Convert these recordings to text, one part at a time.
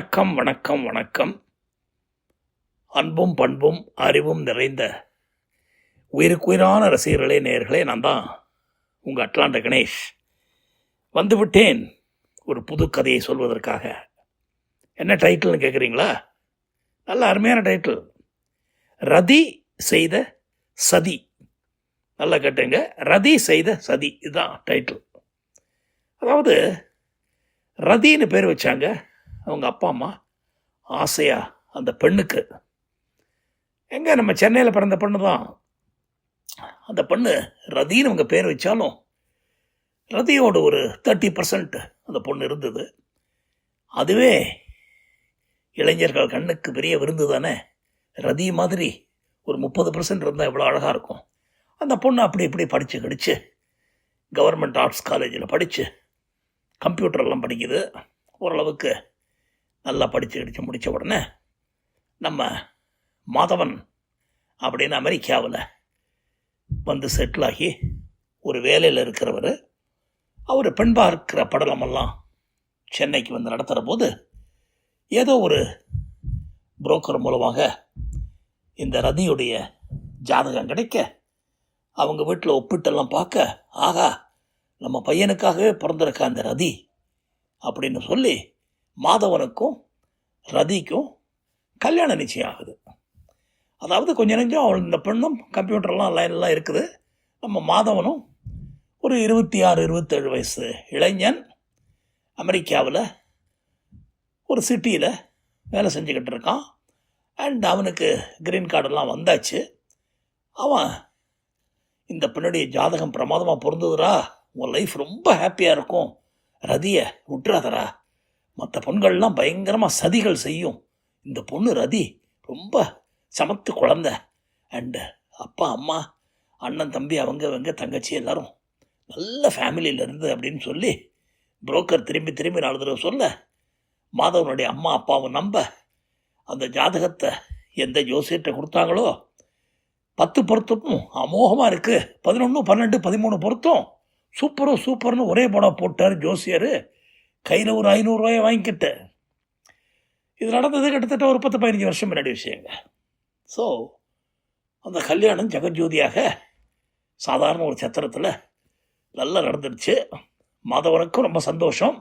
வணக்கம் வணக்கம் வணக்கம். அன்பும் பண்பும் அறிவும் நிறைந்த உயிருக்குயிரான ரசிகர்களே, நேயர்களே, நான் தான் உங்கள் அட்லாண்ட கணேஷ் வந்துவிட்டேன் ஒரு புது கதையை சொல்வதற்காக. என்ன டைட்டில்னு கேட்குறீங்களா? நல்ல அருமையான டைட்டில், ரதி செய்த சதி. நல்லா கேட்டுங்க, ரதி செய்த சதி, இதுதான் டைட்டில். அதாவது ரதின்னு பேர் வச்சாங்க அவங்க அப்பா அம்மா. ஆசையா அந்த பெண்ணுக்கு, எங்கே நம்ம சென்னையில் பிறந்த பெண்ணு தான் அந்த பெண்ணு. ரதின்னு அவங்க பேர் வச்சாலும் ரதியோட ஒரு 30% அந்த பொண்ணு இருந்தது. அதுவே இளைஞர்கள் கண்ணுக்கு பெரிய விருந்து தானே. ரதி மாதிரி ஒரு 30% இருந்தால் எவ்வளோ அழகாக இருக்கும். அந்த பொண்ணு அப்படி இப்படி படித்து கடிச்சு கவர்மெண்ட் ஆர்ட்ஸ் காலேஜில் படித்து கம்ப்யூட்டரெல்லாம் படிக்குது. ஓரளவுக்கு நல்லா படித்து கிடிச்சு முடித்த உடனே நம்ம மாதவன் அப்படின்னு அமெரிக்காவில் வந்து செட்டில் ஆகி ஒரு வேலையில் இருக்கிறவர். அவர் பெண் பார்க்கிற படலமெல்லாம் சென்னைக்கு வந்து நடத்துகிற போது ஏதோ ஒரு புரோக்கர் மூலமாக இந்த ரதியுடைய ஜாதகம் கிடைக்க அவங்க வீட்டில் ஒப்பிட்டெல்லாம் பார்க்க, ஆகா, நம்ம பையனுக்காகவே பிறந்திருக்க அந்த ரதி அப்படின்னு சொல்லி மாதவனுக்கும் ரதிக்கும் கல்யாணம் நிச்சயம் ஆகுது. அதாவது கொஞ்சம் நெஞ்சம் அவள், இந்த பெண்ணும் கம்ப்யூட்டர்லாம் லைன்லாம் இருக்குது. நம்ம மாதவனும் ஒரு 26-27 வயசு இளைஞன், அமெரிக்காவில் ஒரு சிட்டியில் வேலை செஞ்சுக்கிட்டு இருக்கான். அண்ட் அவனுக்கு க்ரீன் கார்டெல்லாம் வந்தாச்சு. அவன் இந்த பெண்ணுடைய ஜாதகம் பிரமாதமாக பொருந்ததுரா, உன் லைஃப் ரொம்ப ஹாப்பியாக இருக்கும், ரதியை விட்டுறாதரா, மற்ற பொண்கள்லாம் பயங்கரமாக சதிகள் செய்யும், இந்த பொண்ணு ரதி ரொம்ப சமத்து குழந்த, அண்டு அப்பா அம்மா அண்ணன் தம்பி அவங்க தங்கச்சி எல்லாரும் நல்ல ஃபேமிலியில் இருந்து அப்படின்னு சொல்லி புரோக்கர் திரும்பி 4 தடவை சொல்ல, மாதவனுடைய அம்மா அப்பாவும் நம்ப அந்த ஜாதகத்தை எந்த ஜோசியர்கிட்ட கொடுத்தாங்களோ 10 பொருத்தமும் அமோகமாக இருக்குது, 11, 12, 13 பொருத்தம் சூப்பர்னு ஒரே படம் போட்டார் ஜோசியர். கையில் ஒரு 500 ரூபாயை வாங்கிக்கிட்டு. இது நடந்தது கிட்டத்தட்ட ஒரு 10-15 வருஷம் முன்னாடி விஷயங்க. ஸோ அந்த கல்யாணம் ஜெகஜோதியாக சாதாரண ஒரு சத்திரத்தில் நல்லா நடந்துடுச்சு. மாதவனுக்கும் ரொம்ப சந்தோஷம்.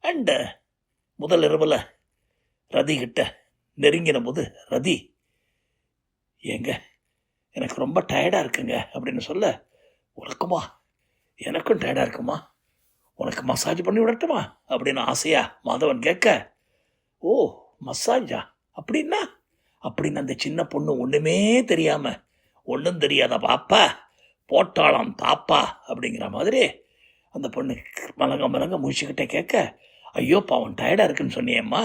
அண்டு முதல் இரவில் ரதி கிட்ட நெருங்கின போது, ரதி ஏங்க எனக்கு ரொம்ப டயர்டாக இருக்குங்க அப்படின்னு சொல்ல, உனக்குமா? எனக்கும் டயர்டாக இருக்குமா, உனக்கு மசாஜ் பண்ணி விடட்டுமா அப்படின்னு ஆசையா மாதவன் கேட்க, ஓ மசாஜா அப்படின்னா அப்படின்னு அந்த சின்ன பொண்ணு ஒன்றுமே தெரியாமல், ஒன்றும் தெரியாத பாப்பா போட்டாளாம் தாப்பா அப்படிங்கிற மாதிரி அந்த பொண்ணு மலங்க முடிச்சுக்கிட்டே கேட்க, ஐயோ பாவன் டயர்டாக இருக்குன்னு சொன்னியம்மா,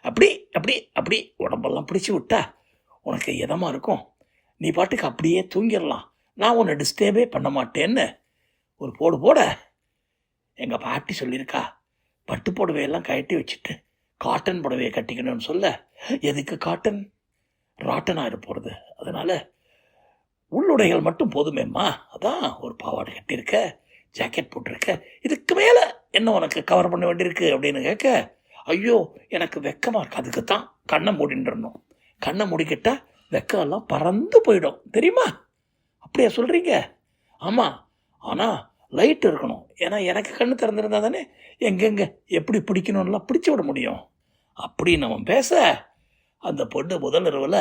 அப்படி அப்படி அப்படி உடம்பெல்லாம் பிடிச்சி விட்டா உனக்கு இதமாக இருக்கும், நீ பாட்டுக்கு அப்படியே தூங்கிடலாம், நான் உன்னை டிஸ்டர்பே பண்ண மாட்டேன்னு ஒரு போட எங்கள் பாட்டி சொல்லியிருக்கா, பட்டு புடவையெல்லாம் கட்டி வச்சுட்டு காட்டன் புடவையை கட்டிக்கணும்னு சொல்ல, எதுக்கு காட்டன், ராட்டனாக இருப்போகிறது, அதனால் உள்ளுடைகள் மட்டும் போதுமேம்மா, அதான் ஒரு பாவாடை கட்டியிருக்க, ஜாக்கெட் போட்டிருக்க, இதுக்கு மேலே என்ன உனக்கு கவர் பண்ண வேண்டியிருக்கு அப்படின்னு கேட்க, ஐயோ எனக்கு வெக்கமாக இருக்கு, அதுக்கு தான் கண்ணை மூடின்றணும், கண்ணை மூடிக்கிட்டால் வெக்கமெல்லாம் பறந்து போயிடும் தெரியுமா. அப்படியா சொல்கிறீங்க? ஆமாம், ஆனால் லைட் இருக்கணும், ஏன்னா எனக்கு கண்ணு திறந்துருந்தா தானே எங்கெங்கே எப்படி பிடிக்கணும்லாம் பிடிச்சி விட முடியும் அப்படின்னு அவன் பேச, அந்த பொண்ணு முதல் இரவில்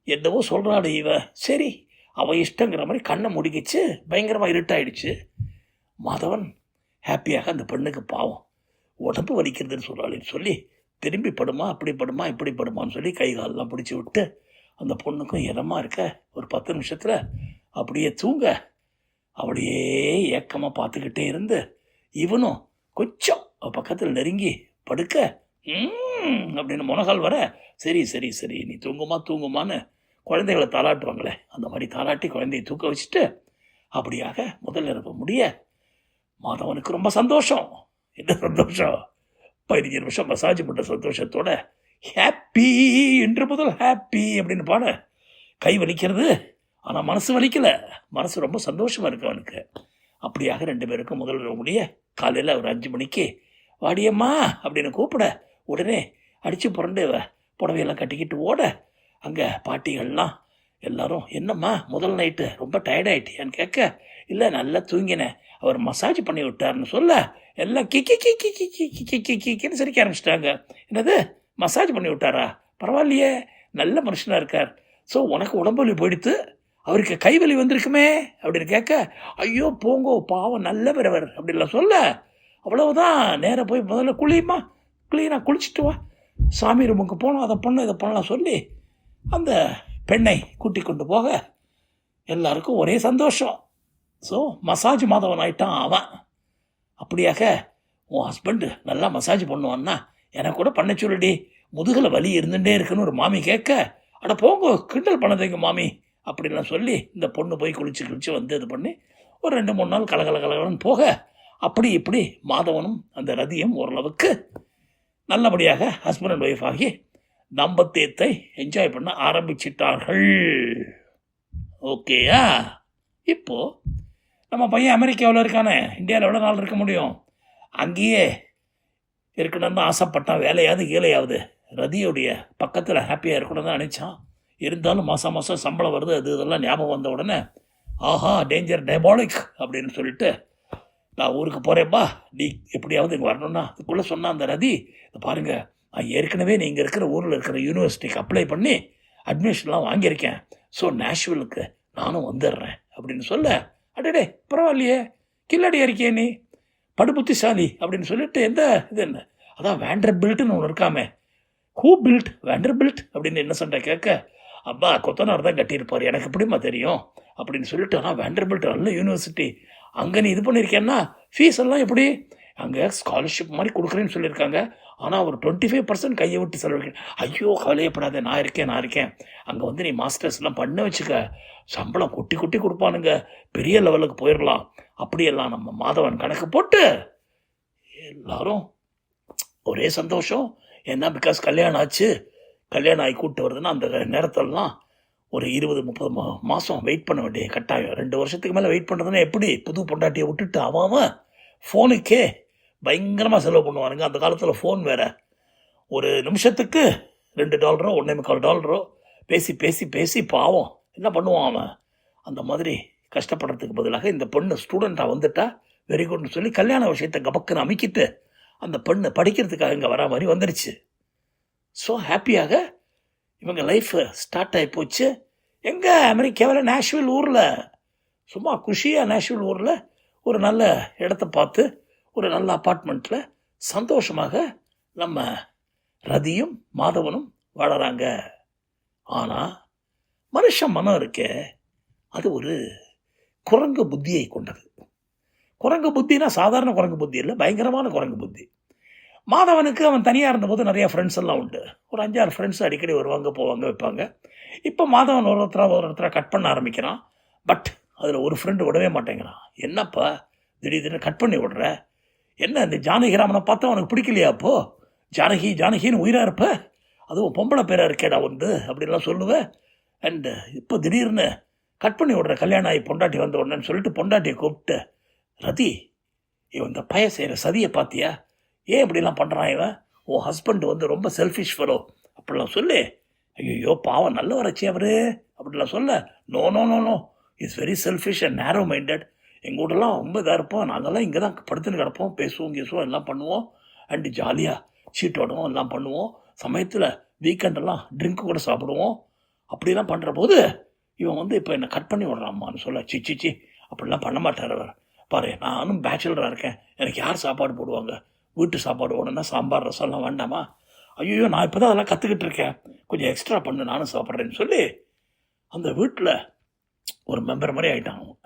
என்னவோ சொல்கிறாள் இவ, சரி அவன் இஷ்டங்கிற மாதிரி கண்ணை முடிக்கிச்சு. பயங்கரமாக இருட்டாயிடுச்சு. மாதவன் ஹாப்பியாக அந்த பெண்ணுக்கு பாவம் உடம்பு வலிக்கிறதுன்னு சொல்கிறாள்னு சொல்லி திரும்பி படுமா, அப்படி படுமா, இப்படி படுமான்னு சொல்லி கை காலெலாம் பிடிச்சி விட்டு அந்த பொண்ணுக்கும் இதமாக இருக்க ஒரு 10 நிமிஷத்தில் அப்படியே தூங்க, அப்படியே ஏக்கமாக பார்த்துக்கிட்டே இருந்து இவனும் கொஞ்சம் பக்கத்தில் நெருங்கி படுக்க, அப்படின்னு முனகால் வர, சரி நீ தூங்குமான்னு குழந்தைகளை தாளாட்டுவாங்களே அந்த மாதிரி தாளாட்டி குழந்தையை தூக்க வச்சுட்டு அப்படியாக முதல் இரவு முடிய மாதவனுக்கு ரொம்ப சந்தோஷம். என்ன சந்தோஷம், 15 நிமிஷம் மசாஜ் பண்ண சந்தோஷத்தோட ஹாப்பி இன்று முதல் ஹாப்பி அப்படின்னு பாட, கை வலிக்கிறது ஆனால் மனசு வலிக்கலை, மனசு ரொம்ப சந்தோஷமாக இருக்கு அவனுக்கு. அப்படியாக 2 பேருக்கும் முதல் முடிய காலையில் ஒரு 5 மணிக்கு வாடியம்மா அப்படின்னு கூப்பிட, உடனே அடித்து புரண்டு புடவையெல்லாம் கட்டிக்கிட்டு ஓட அங்கே பாட்டிகள்லாம் எல்லாரும், என்னம்மா முதல் நைட்டு ரொம்ப டயர்டாயிட்டியான்னு கேட்க, இல்லை நல்லா தூங்கினேன், அவர் மசாஜ் பண்ணி விட்டார்னு சொல்ல எல்லாம் கிக்கி கிக்கி கிக்கி கிக்கி கிக்கின்னு சிரிக்க ஆரம்பிச்சிட்டாங்க. என்னது மசாஜ் பண்ணி விட்டாரா? பரவாயில்லையே, நல்ல மனுஷனாக இருக்கார். ஸோ உனக்கு உடம்புலி போயிடுத்து, அவருக்கு கைவலி வந்திருக்குமே அப்படின்னு கேட்க, ஐயோ போங்கோ பாவம் நல்ல பிறவர் அப்படின்லாம் சொல்ல, அவ்வளவுதான் நேராக போய் முதல்ல குளியுமா, க்ளீனாக குளிச்சுட்டு வா, சாமி ரூமுக்கு போனோம், அதை பண்ணோம் இதை பண்ணலாம் சொல்லி அந்த பெண்ணை கூட்டி கொண்டு போக எல்லாருக்கும் ஒரே சந்தோஷம். ஸோ மசாஜ் மாதவன் ஆயிட்டான் அவன். அப்படியாக உன் ஹஸ்பண்டு நல்லா மசாஜ் பண்ணுவான்னா எனக்கு கூட பண்ண சொல்லுடி, முதுகில் வலி இருந்துகிட்டே இருக்குன்னு ஒரு மாமி கேட்க, அட போங்க கிண்டல் பண்ணதைங்க மாமி அப்படின்லாம் சொல்லி இந்த பொண்ணு போய் குளிச்சு வந்து இது பண்ணி ஒரு 2-3 நாள் கலகலன்னு போக, அப்படி இப்படி மாதவனும் அந்த ரதியும் ஓரளவுக்கு நல்லபடியாக ஹஸ்பண்ட் அண்ட் ஒய்ஃப் ஆகி தாம்பத்தியத்தை என்ஜாய் பண்ண ஆரம்பிச்சிட்டார்கள். ஓகேயா? இப்போது நம்ம பையன் அமெரிக்காவில் இருக்கானே, இந்தியாவில் எவ்வளோ நாள் இருக்க முடியும்? அங்கேயே இருக்கணும்னு தான் ஆசைப்பட்டான். வேலையாவது கீழையாவது ரதியோடைய பக்கத்தில் ஹாப்பியாக இருக்கணும்னு தான் நினச்சான். இருந்தாலும் மாதம் மாதம் சம்பளம் வருது, அது இதெல்லாம் ஞாபகம் வந்த உடனே ஆஹா டேஞ்சர் டயபாலிக் அப்படின்னு சொல்லிட்டு, நான் ஊருக்கு போகிறேப்பா, நீ எப்படியாவது இங்கே வரணும்னா அதுக்குள்ளே சொன்னான் அந்த ரதி, பாருங்கள் நான் ஏற்கனவே நீங்கள் இருக்கிற ஊரில் இருக்கிற யூனிவர்சிட்டிக்கு அப்ளை பண்ணி அட்மிஷன்லாம் வாங்கியிருக்கேன், ஸோ நேஷ்விலுக்கு நானும் வந்துடுறேன் அப்படின்னு சொல்ல, அடடே பரவாயில்லையே கில்லாடி அறிக்கையே நீ படுபுத்திசாலி அப்படின்னு சொல்லிட்டு, எந்த இது என்ன அதான் வேண்டர் பில்ட்டுன்னு ஒன்று இருக்காமே, ஹூ பில்ட் வேண்டர் பில்ட் அப்படின்னு என்ன சொல்கிற கேட்க, அப்பா கொத்தனார் தான் கட்டியிருப்பார் எனக்கு எப்படிமா தெரியும் அப்படின்னு சொல்லிட்டு, ஆனால் வேண்டர் பில்ட் நல்ல யூனிவர்சிட்டி, அங்கே நீ இது பண்ணியிருக்கேன்னா ஃபீஸ் எல்லாம் எப்படி, அங்கே ஸ்காலர்ஷிப் மாதிரி கொடுக்குறேன்னு சொல்லியிருக்காங்க, ஆனால் ஒரு 25% கையை விட்டு செலவழிக்க, ஐயோ கவலையப்படாத நான் இருக்கேன், அங்கே வந்து நீ மாஸ்டர்ஸ்லாம் பண்ண வச்சுக்க, சம்பளம் கொட்டி கொடுப்பானுங்க, பெரிய லெவலுக்கு போயிடலாம் அப்படியெல்லாம் நம்ம மாதவன் கணக்கு போட்டு எல்லாரும் ஒரே சந்தோஷம். ஏன்னா பிகாஸ் கல்யாணம் ஆச்சு, கல்யாணம் ஆகி கூப்பிட்டு வருதுன்னா அந்த நேரத்திலலாம் ஒரு 20-30 மாதம் வெயிட் பண்ண வேண்டிய கட்டாயம். 2 வருஷத்துக்கு மேலே வெயிட் பண்ணுறதுன்னா எப்படி? புது பொண்டாட்டியை விட்டுட்டு அவன் ஃபோனுக்கே பயங்கரமாக செலவு பண்ணுவானுங்க. அந்த காலத்தில் ஃபோன் வேறு, ஒரு நிமிஷத்துக்கு $2 $1.25 பேசி பாவம் என்ன பண்ணுவான் அவன். அந்த மாதிரி கஷ்டப்படுறதுக்கு பதிலாக இந்த பொண்ணு ஸ்டூடெண்ட்டாக வந்துட்டா வெரி குட்னு சொல்லி கல்யாண விஷயத்தை கபக்குன்னு அமைக்கிட்டு அந்த பெண்ணு படிக்கிறதுக்காக இங்கே வரா மாதிரி வந்துடுச்சு. ஸோ ஹாப்பியாக இவங்க லைஃப் ஸ்டார்ட் ஆகி போச்சு. எங்கே அமெரிக்காவில் நேஷ்வில் ஊரில், சும்மா குஷியாக நேஷ்வில் ஊரில் ஒரு நல்ல இடத்த பார்த்து ஒரு நல்ல அப்பார்ட்மெண்ட்டில் சந்தோஷமாக நம்ம ரதியும் மாதவனும் வாழறாங்க. ஆனால் மனுஷன் மனம் இருக்கே, அது ஒரு குரங்கு புத்தியை கொண்டது. குரங்கு புத்தினா சாதாரண குரங்கு புத்தி இல்லை, பயங்கரமான குரங்கு புத்தி. மாதவனுக்கு அவன் தனியாக இருந்தபோது நிறையா ஃப்ரெண்ட்ஸ் எல்லாம் உண்டு. ஒரு 5-6 ஃப்ரெண்ட்ஸ் அடிக்கடி வருவாங்க போவாங்க வைப்பாங்க. இப்போ மாதவன் ஒரு ஒருத்தராக கட் பண்ண ஆரம்பிக்கிறான். பட் அதில் ஒரு ஃப்ரெண்டு விடவே மாட்டேங்கிறான். என்னப்பா திடீர்னு கட் பண்ணி விடுற, என்ன இந்த ஜானகி ராமனை பார்த்தா அவனுக்கு பிடிக்கலையா? அப்போ ஜானகின்னு உயிராக இருப்ப, அதுவும் பொம்பளை பேராக இருக்கேடா வந்து அப்படின்லாம் சொல்லுவேன். அண்டு இப்போ திடீர்னு கட் பண்ணி விடுற, கல்யாணம் ஆகி பொண்டாட்டி வந்த உடனேன்னு சொல்லிட்டு பொண்டாட்டியை கூப்பிட்டு, ரதி இவன் இந்த பைய செய்கிற சதியை பார்த்தியா, ஏன் இப்படிலாம் பண்ணுறான் இவன், உன் ஹஸ்பண்ட் வந்து ரொம்ப செல்ஃபிஷ் ஃபெலோ அப்படிலாம் சொல்லி, ஐயோ பாவம் நல்ல வரச்சி அவர் அப்படிலாம் சொல்ல, no no no no it's very selfish and narrow minded, எங்கள் வீட்டெல்லாம் ரொம்ப இதாக இருப்போம், நாங்கள்லாம் இங்கே தான் படுத்துன்னு கிடப்போம், பேசுவோம் எல்லாம் பண்ணுவோம், அண்டு ஜாலியாக சீட்டோடுவோம் எல்லாம் பண்ணுவோம், சமயத்தில் வீக்கெண்டெல்லாம் ட்ரிங்க்கு கூட சாப்பிடுவோம், அப்படிலாம் பண்ணுற போது இவன் வந்து இப்போ என்னை கட் பண்ணி விட்றாம்மான்னு சொல்ல, சிச்சி அப்படிலாம் பண்ண மாட்டார் அவர், பாரு நானும் பேச்சுலராக இருக்கேன், எனக்கு யார் சாப்பாடு போடுவாங்க, வீட்டு சாப்பாடு ஓடனா சாம்பார் ரசம்லாம் வேண்டாமா, ஐயோ நான் இப்போ தான் அதெல்லாம் கற்றுக்கிட்டு இருக்கேன், கொஞ்சம் எக்ஸ்ட்ரா பண்ணு நானும் சாப்பிட்றேன்னு சொல்லி அந்த வீட்டில் ஒரு மெம்பர் மாதிரி ஆகிட்டான். அவங்க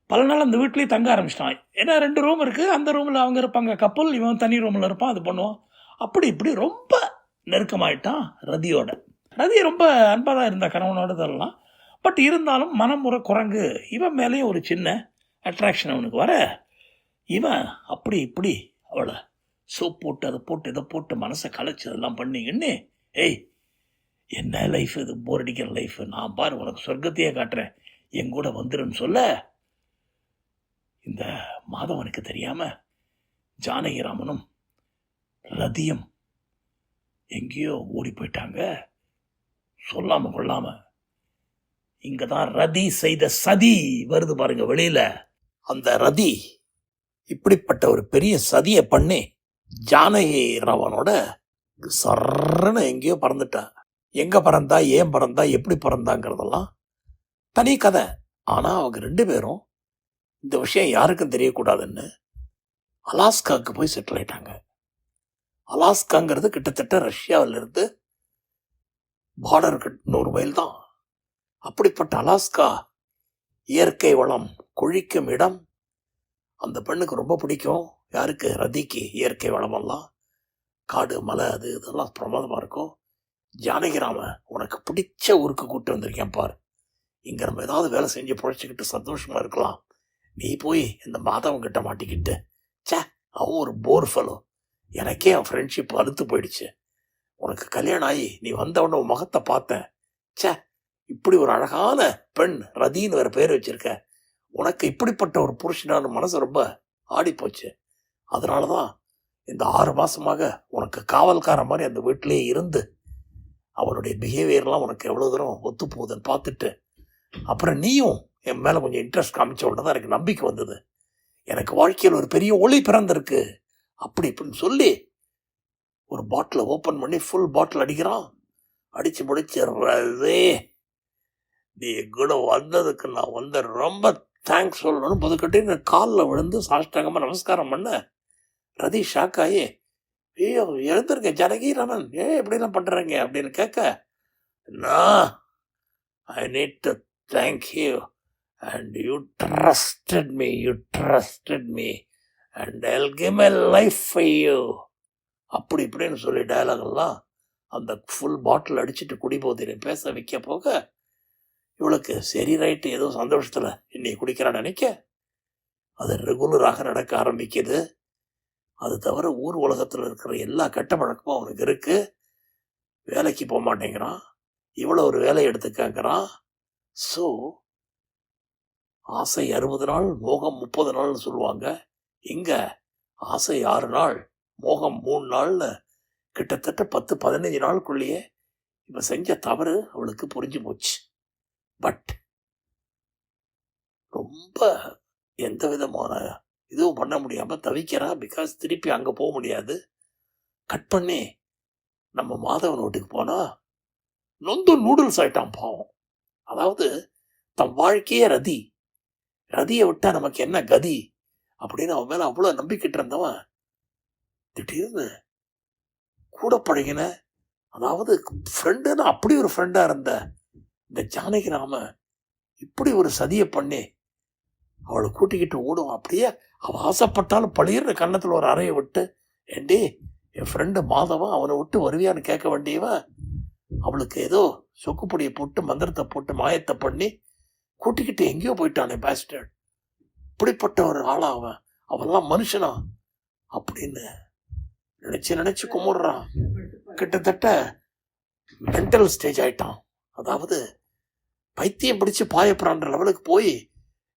பல நாள் அந்த வீட்லேயே தங்க ஆரம்பிச்சிட்டான். ஏன்னா 2 ரூம் இருக்குது, அந்த ரூமில் அவங்க இருப்பாங்க கப்பல், இவன் தனி ரூமில் இருப்பான், அது பண்ணுவான். அப்படி இப்படி ரொம்ப நெருக்கமாயிட்டான் ரதியோட. ரதி ரொம்ப அன்பாக தான் இருந்தா கணவனோட தரலாம். பட் இருந்தாலும் மனமுறை குரங்கு இவன் மேலேயும் ஒரு சின்ன அட்ராக்ஷன் அவனுக்கு வர, இவன் அப்படி இப்படி அவளை சோப் போட்டு அதை போட்டு இதை போட்டு மனசை கலைச்சி அதெல்லாம் பண்ணிங்கன்னு, ஏய் என்ன லைஃப் இது, போர் அடிக்கிற லைஃப், நான் பாரு உனக்கு சொர்க்கத்தையே காட்டுறேன், எங்கூட வந்துருன்னு சொல்ல, இந்த மாதவனுக்கு தெரியாமல் ஜானகிராமனும் ரதியும் எங்கேயோ ஓடி போயிட்டாங்க. சொல்லாம கொள்ளாம இங்க தான் ரதி செய்த சதி வருது பாருங்க வெளியில. அந்த ரதி இப்படிப்பட்ட ஒரு பெரிய சதியை பண்ணி ஜானகி ராவனோட சர்றன்னு எங்கேயோ பறந்துட்டா. எங்க பறந்தா, ஏன் பறந்தா, எப்படி பறந்தாங்கிறதெல்லாம் தனி கதை. ஆனா அவங்க 2 பேரும் இந்த விஷயம் யாருக்கும் தெரியக்கூடாதுன்னு அலாஸ்காவுக்கு போய் செட்டில் ஆயிட்டாங்க. அலாஸ்காங்கிறது கிட்டத்தட்ட ரஷ்யாவிலிருந்து பார்டருக்கு 100 மைல் தான். அப்படிப்பட்ட அலாஸ்கா இயற்கை வளம் கொழிக்கும் இடம். அந்த பெண்ணுக்கு ரொம்ப பிடிக்கும். யாருக்கு? ரதிக்கு. இயற்கை வளமெல்லாம், காடு, மலை, அது இதெல்லாம் பிரமாதமாக இருக்கும். ஜானகிராம, உனக்கு பிடிச்ச ஊருக்கு கூப்பிட்டு வந்திருக்கேன் பார். இங்கே நம்ம ஏதாவது வேலை செஞ்சு பொழைச்சிக்கிட்டு சந்தோஷமாக இருக்கலாம். நீ போய் இந்த மாதவங்கிட்ட மாட்டிக்கிட்டு, சே அவன் ஒரு போர் ஃபெலோ, எனக்கே அவன் ஃப்ரெண்ட்ஷிப் அறுத்து போயிடுச்சு. உனக்கு கல்யாணம் ஆகி நீ வந்தவொடனே உன் முகத்தை பார்த்தேன். சே இப்படி ஒரு அழகான பெண், ரதின்னு வேறு பேர் வச்சிருக்க, உனக்கு இப்படிப்பட்ட ஒரு புருஷனான மனசு ரொம்ப ஆடிப்போச்சு. அதனால தான் இந்த 6 மாதமாக உனக்கு காவல்கார மாதிரி அந்த வீட்டிலேயே இருந்து அவனுடைய பிஹேவியர்லாம் உனக்கு எவ்வளோ தூரம் ஒத்து போகுதுன்னு பார்த்துட்டு, அப்புறம் நீயும் என் மேலே கொஞ்சம் இன்ட்ரெஸ்ட் காமிச்ச உடனே தான் எனக்கு நம்பிக்கை வந்தது. எனக்கு வாழ்க்கையில் ஒரு பெரிய ஒளி பிறந்திருக்கு அப்படி இப்படின்னு சொல்லி ஒரு பாட்டிலை ஓப்பன் பண்ணி ஃபுல் பாட்டில் அடிக்கிறான். அடித்து முடிச்சிடுறதே, நீ கூட வந்ததுக்கு நான் வந்து ரொம்ப தேங்க்ஸ் சொல்லணும்னு புதுக்கட்டி காலில் விழுந்து சாஷ்டாங்கமாக நமஸ்காரம் பண்ண. ரதி ஷாக் ஆகி, ஐயோ எழுந்திருக்கேன் ஜானகி ராமன், எப்படிலாம் பண்ணுறீங்க அப்படின்னு கேட்க, நான் I need to thank you and you trusted me and I'll give my life for you அப்படி இப்படின்னு சொல்லி டயலாகெல்லாம் அந்த ஃபுல் பாட்டில் அடிச்சுட்டு குடிபோதையை பேச வைக்க போக, இவளுக்கு சரி ரைட்டு ஏதோ சந்தோஷத்தில் இன்னைக்கு குடிக்கிறான்னு நினைக்க அது ரெகுலராக நடக்க ஆரம்பிக்குது. அது தவிர ஊர் உலகத்தில் இருக்கிற எல்லா கெட்ட பழக்கமும் அவனுக்கு இருக்கு. வேலைக்கு போக மாட்டேங்கிறான், இவ்வளோ ஒரு வேலை எடுத்துக்கங்கிறான். ஸோ ஆசை 60 நாள், மோகம் 30 நாள்னு சொல்லுவாங்க. இங்கே ஆசை 6 நாள், மோகம் 3 நாள்னு கிட்டத்தட்ட 10-15 நாளுக்குள்ளேயே இவன் செஞ்ச தவறு அவளுக்கு புரிஞ்சு போச்சு. பட் ரொம்ப எந்த விதமான இதுவும் பண்ண முடியாமல் தவிக்கிறா. பிகாஸ் திருப்பி அங்கே போக முடியாது. கட் பண்ணி நம்ம மாதவன் வீட்டுக்கு போனால் நொந்து நூடுல்ஸ் ஆயிட்டான் பாவம். அதாவது தன் வாழ்க்கையே ரதியை விட்டா நமக்கு என்ன கதி அப்படின்னு அவன் மேலே அவ்வளோ நம்பிக்கிட்டு இருந்தவன் திடீர்னு கூட பழகின, அதாவது ஃப்ரெண்டுன்னு அப்படி ஒரு ஃப்ரெண்டாக இருந்த இந்த ஜானகிராம இப்படி ஒரு சதியை பண்ணி அவளை கூட்டிக்கிட்டு ஓடும். அப்படியே அவள் ஆசைப்பட்டாலும் பழியிற கன்னத்தில் ஒரு அறையை விட்டு, ஏண்டி என் ஃப்ரெண்டு மாதவன், அவனை விட்டு வருவியான்னு கேட்க வேண்டியவன் அவளுக்கு ஏதோ சொக்குப்பொடியை போட்டு மந்திரத்தை போட்டு மாயத்தை பண்ணி கூட்டிக்கிட்டு எங்கேயோ போயிட்டானே பாஸ்டர்ட். இப்படிப்பட்ட ஒரு ஆளா அவன்லாம் மனுஷனா அப்படின்னு நினைச்சு கும்பிடுறான். கிட்டத்தட்ட மென்டல் ஸ்டேஜ் ஆயிட்டான். அதாவது பைத்தியம் பிடிச்சு பாயப்படுறான்ற லெவலுக்கு போய்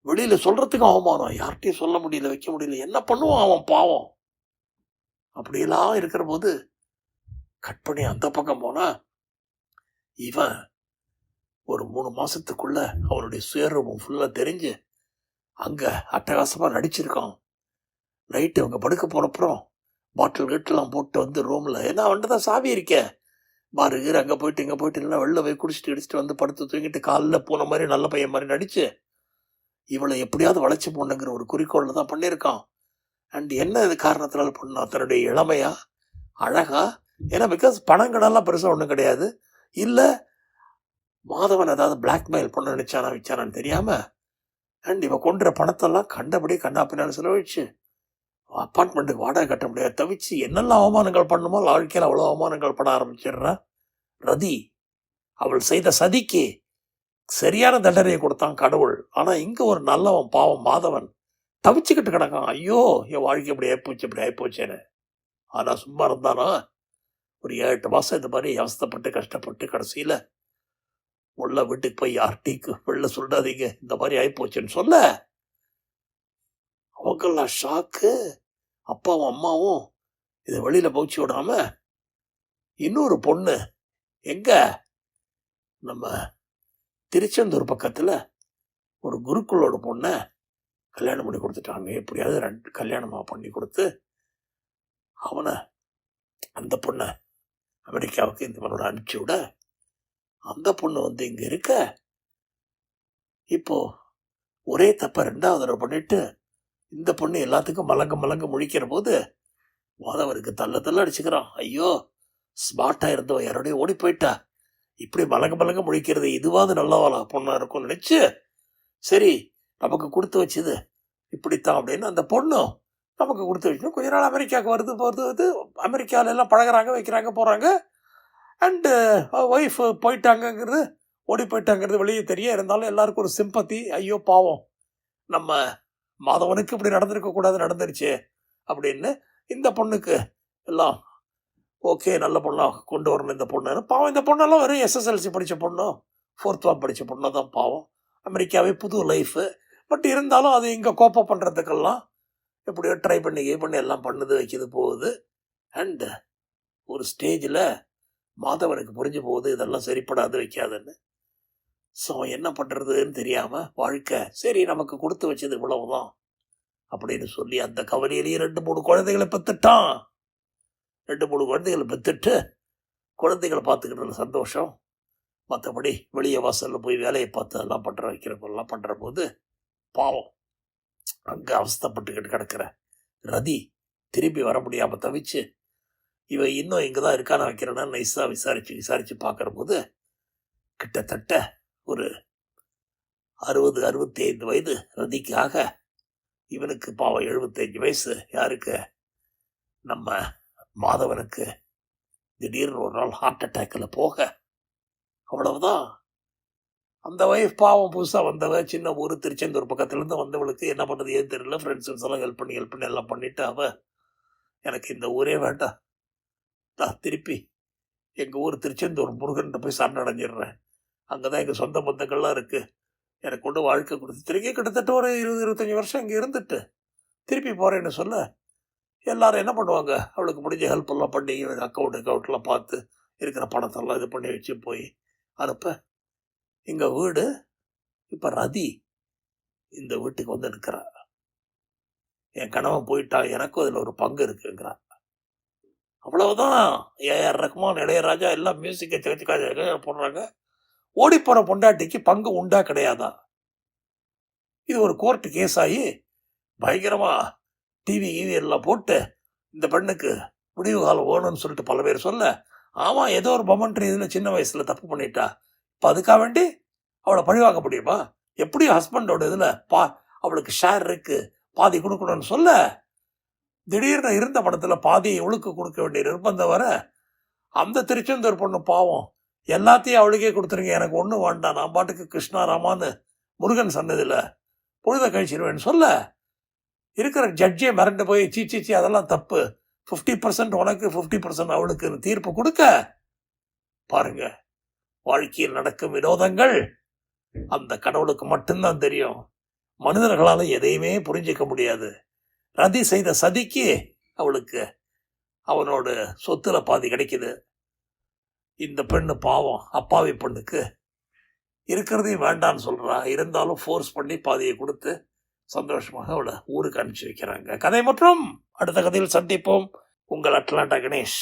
வெளியில சொல்றதுக்கு அவமானம், யார்கிட்டையும் சொல்ல முடியல, வைக்க முடியல, என்ன பண்ணுவான் அவன் பாவம். அப்படியெல்லாம் இருக்கிற போது கட் பண்ணி அந்த பக்கம் போனா இவன் ஒரு 3 மாசத்துக்குள்ள அவனுடைய சுயரூபம் ஃபுல்லா தெரிஞ்சு அங்க அட்டகாசமா நடிச்சிருக்கான். நைட்டு அவங்க படுக்க போனப்புறம் பாட்டில் கீட்டெல்லாம் போட்டு வந்து ரூம்ல, ஏன்னா அவன்கிட்ட தான் சாவி இருக்கே, பாரு அங்கே போயிட்டு இங்கே போயிட்டு இல்லைன்னா வெளில போய் குடிச்சிட்டு இடிச்சிட்டு வந்து படுத்து தூங்கிட்டு காலில் போன மாதிரி நல்ல பையன் மாதிரி நடிச்சு இவளை எப்படியாவது வளைச்சி போடணுங்கிற ஒரு குறிக்கோளில் தான் பண்ணியிருக்கான். அண்ட் என்ன இது காரணத்தினால பண்ணா, தன்னுடைய இளமையா அழகா, ஏன்னா பிகாஸ் பணங்கடெல்லாம் பெருசாக ஒன்றும் கிடையாது, இல்லை மாதவன் ஏதாவது பிளாக்மெயில் பண்ண நினைச்சானா வச்சானான்னு தெரியாமல், அண்ட் இவன் கொண்டுற பணத்தெல்லாம் கண்டபடி கண்ணாப்பினான்னு செலவழிச்சு அப்பார்ட்மெண்ட்டுக்கு வாடகை கட்ட முடியாது தவிச்சு என்னெல்லாம் அவமானங்கள் பண்ணுமோ வாழ்க்கையில் அவ்வளோ அவமானங்கள் பண்ண ஆரம்பிச்சிடுறா ரதி. அவள் செய்த சதிக்கு சரியான தண்டனையை கொடுத்தான் கடவுள். ஆனால் இங்கே ஒரு நல்லவன் பாவம் மாதவன் தவிச்சுக்கிட்டு கிடக்கான். ஐயோ என் வாழ்க்கை இப்படி ஆயிப்போச்சேன்னு. ஆனால் சும்மா இருந்தானா ஒரு 7-8 மாதம் இந்த மாதிரி அவஸ்தைப்பட்டு கஷ்டப்பட்டு கடைசியில் உள்ள வீட்டுக்கு போய் யார்கிட்டைக்கு வெளில சொல்லாதீங்க இந்த மாதிரி ஆயிப்போச்சுன்னு சொல்ல அவங்கெல்லாம் ஷாக்கு. அப்பாவும் அம்மாவும் இதை வெளியில் பவுச்சு விடாம இன்னொரு பொண்ணு எங்க நம்ம திருச்செந்தூர் பக்கத்துல ஒரு குருக்களோட பொண்ணை கல்யாணம் பண்ணி கொடுத்துட்டாங்க. எப்படியாவது 2 கல்யாணமா பண்ணி கொடுத்து அவனை அந்த பொண்ணை அமெரிக்காவுக்கு இந்த பொண்ணோட அனுப்பிச்சு விட, அந்த பொண்ணு வந்து இங்க இருக்க இப்போ ஒரே தப்ப 2வது தடவை பண்ணிட்டு இந்த பொண்ணு எல்லாத்துக்கும் மலங்க முழிக்கிற போது மாதவருக்கு தள்ள அடிச்சுக்கிறான். ஐயோ, ஸ்மார்ட்டா இருந்தவ யாரோடய ஓடி போயிட்டா, இப்படி மலங்க முழிக்கிறது இதுவாது நல்லவாளா பொண்ணா இருக்கும்னு நினைச்சு, சரி நமக்கு கொடுத்து வச்சது இப்படித்தான் அப்படின்னு அந்த பொண்ணும் நமக்கு கொடுத்து வச்சு கொஞ்ச நாள் அமெரிக்காவுக்கு வருது. அமெரிக்காவில எல்லாம் பழகிறாங்க, வைக்கிறாங்க, போகிறாங்க. அண்டு ஒய்ஃப் போயிட்டாங்கங்கிறது, ஓடி போயிட்டாங்கிறது வெளியே தெரிய, இருந்தாலும் எல்லாருக்கும் ஒரு சிம்பத்தி. ஐயோ பாவம், நம்ம மாதவனுக்கு இப்படி நடந்திருக்கக்கூடாது, நடந்துருச்சு அப்படின்னு இந்த பொண்ணுக்கு எல்லாம் ஓகே, நல்ல பொண்ணாக கொண்டு வரணும் இந்த பொண்ணு. பாவம், இந்த பொண்ணெல்லாம் வெறும் எஸ்எஸ்எல்சி படித்த பொண்ணும் 4th வார்டு படித்த பொண்ணு தான். பாவம், அமெரிக்காவே புது லைஃபு. பட் இருந்தாலும் அது இங்கே கோப்ப பண்ணுறதுக்கெல்லாம் எப்படியோ ட்ரை பண்ணி எல்லாம் பண்ணுது, வைக்கிது, போகுது. அண்டு ஒரு ஸ்டேஜில் மாதவனுக்கு புரிஞ்சு போகுது இதெல்லாம் சரிப்படாது, வைக்காதுன்னு. ஸோ என்ன பண்ணுறதுன்னு தெரியாமல் வாழ்க்கை சரி நமக்கு கொடுத்து வச்சது இவ்வளவுதான் அப்படின்னு சொல்லி அந்த கவலையிலேயே 2-3 குழந்தைகளை பெற்றுட்டான். 2-3 குழந்தைகளை பெற்றுட்டு குழந்தைகளை பார்த்துக்கிட்டு சந்தோஷம். மற்றபடி வெளியே வாசலில் போய் வேலையை பார்த்து அதெல்லாம் வைக்கிறப்பெல்லாம் பண்ணுற போது பாவம் அங்கே அவஸ்தப்பட்டுக்கிட்டு கிடக்கிற ரதி திரும்பி வர முடியாமல் தவிச்சு, இவன் இன்னும் இங்கே தான் இருக்கான்னு வைக்கிறேன்னா நைஸாக விசாரித்து பார்க்குற போது கிட்டத்தட்ட ஒரு 60-65 வயது ரதிக்காக, இவனுக்கு பாவம் 75 வயசு. யாருக்கு? நம்ம மாதவனுக்கு திடீர்னு ஒரு நாள் ஹார்ட் அட்டாக்கில் போக, அவ்வளவுதான். அந்த ஒய்ஃப் பாவம் புதுசாக வந்தவ, சின்ன ஊர் திருச்செந்தூர் பக்கத்துலேருந்து வந்தவளுக்கு என்ன பண்ணுறது ஏன் தெரியல. ஃப்ரெண்ட்ஸ் எல்லாம் ஹெல்ப் பண்ணி எல்லாம் பண்ணிவிட்டு எனக்கு இந்த ஊரே வேண்டாம், நான் திருப்பி எங்கள் ஊர் திருச்செந்தூர் முருகன்கிட்ட போய் சரணடைஞ்சிடுறேன், அங்கே தான் எங்கள் சொந்த பந்தங்கள்லாம் இருக்குது, எனக்கு கொண்டு வாழ்க்கை கொடுத்து திரும்பி கிட்டத்தட்ட ஒரு 20-25 வருஷம் இங்கே இருந்துட்டு திருப்பி போகிறேன்னு சொல்ல, எல்லாரும் என்ன பண்ணுவாங்க, அவளுக்கு முடிஞ்ச ஹெல்ப் எல்லாம் பண்ணி அக்கௌண்ட்லாம் பார்த்து இருக்கிற பணத்தெல்லாம் இது பண்ணி வச்சு போய் அனுப்ப, எங்கள் வீடு இப்போ ரதி இந்த வீட்டுக்கு வந்து நிற்கிறா. என் கணவன் போயிட்டா, எனக்கும் அதில் ஒரு பங்கு இருக்குங்கிறான். அவ்வளவுதான். ஏஆர் ரஹ்மான், இளையராஜா எல்லாம் மியூசிக்கை சேர்த்து போடுறாங்க. ஓடி போகிற பொண்டாட்டிக்கு பங்கு உண்டா கிடையாதா? இது ஒரு கோர்ட்டு கேஸ் ஆகி பயங்கரமாக டிவி எல்லாம் போட்டு இந்த பெண்ணுக்கு முடிவு காலம் வேணும்னு சொல்லிட்டு பல பேர் சொல்ல, ஆமாம் ஏதோ ஒரு மொமெண்ட்ரி இதில் சின்ன வயசில் தப்பு பண்ணிட்டா, இப்போ அதுக்காக வேண்டி அவளை பழிவாங்க முடியுமா? எப்படியும் ஹஸ்பண்டோட இதில் அவளுக்கு ஷேர் இருக்கு, பாதி கொடுக்கணும்னு சொல்ல, திடீர்னு இருந்த படத்தில் பாதியை இவளுக்கு கொடுக்க வேண்டிய நிர்பந்தம் வர, அந்த திருச்செந்தூர் பொண்ணு பாவம் எல்லாத்தையும் அவளுக்கே கொடுத்துருங்க, எனக்கு ஒன்றும் வேண்டாம், நான் பாட்டுக்கு கிருஷ்ணா ராமான்னு முருகன் சன்னதியில் பொழுத கழிச்சிருவேன்னு சொல்ல, இருக்கிற ஜட்ஜே மிரண்டு போய் சீச்சி அதெல்லாம் தப்பு, 50% உனக்கு 50% அவளுக்கு தீர்ப்பு கொடுக்க. பாருங்க, வாழ்க்கையில் நடக்கும் வினோதங்கள் அந்த கடவுளுக்கு மட்டும்தான் தெரியும், மனிதர்களால் எதையுமே புரிஞ்சிக்க முடியாது. ரதி செய்த சதிக்கு அவளுக்கு அவனோட சொத்துல பாதி கிடைக்குது. இந்த பெண்ணு பாவம் அப்பாவி பெண்ணுக்கு இருக்கிறதையும் வேண்டான்னு சொல்றா, இருந்தாலும் ஃபோர்ஸ் பண்ணி பாதியை கொடுத்து சந்தோஷமாக அவளை ஊருக்கு அனுப்பிச்சு வைக்கிறாங்க. கதை மற்றும் அடுத்த கதையில் சந்திப்போம். உங்கள் அட்லாண்டா கணேஷ்.